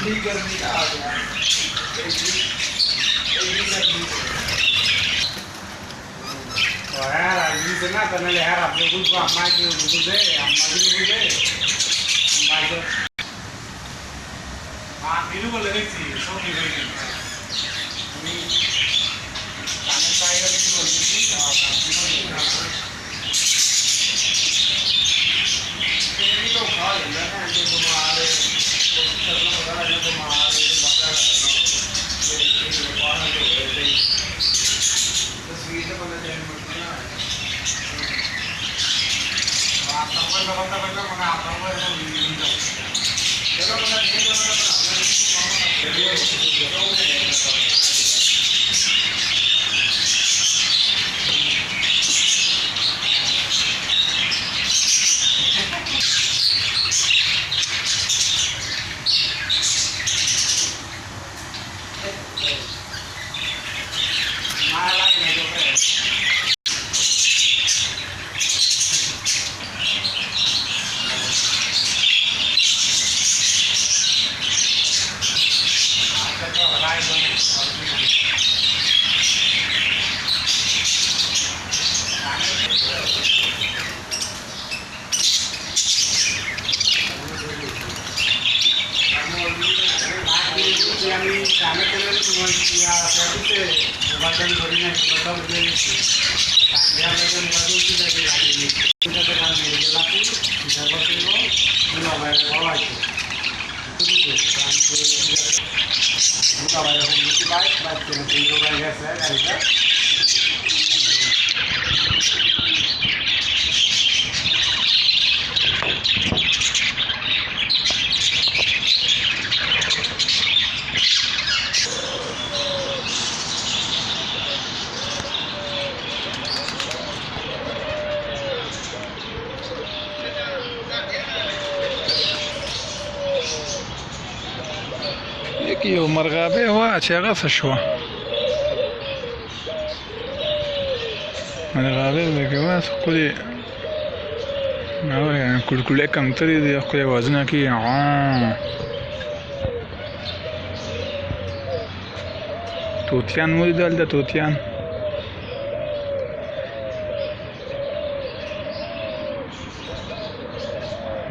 कितनी गर्मी का आ गया यार आदमी से ना करने यार आप लोगों को अम्मा की रुकू दे अम्मा की रुकू दे अम्मा को हाँ बिल्कुल बोले देखी सब की बोली काने पाएगा कि बोलती थी तेरी तो खा लेना है जो तुम्हारे करना पड़ा जो तुम्हारे बात करना ये बाहर जो रहते तस्वीर से पता चल मुझे ना आप सब को पता करना मना आप सब को नहीं दो चलो मना नहीं करना یو مرغابه وه چې هغه څه شوه مرغابه پکې وه ښکلې کړکړې کمترې دي ښکلې اوازونه کوي طوطیان مو لیدل هلته طوطیان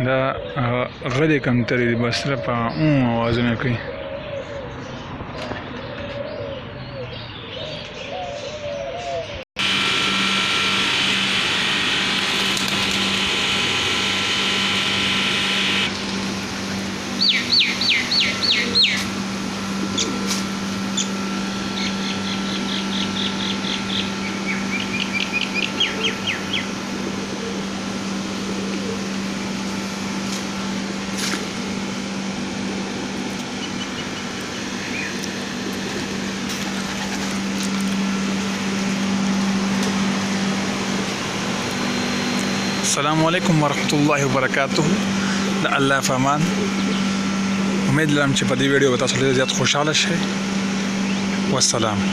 دا غلې کمترې دي بس صرف اوازونه کوي السلام علیکم ورحمۃ اللہ وبرکاتہ د الله په امان امید لرم چې په دې ویډیو به تاسو ډېر زیات خوشاله شئ والسلام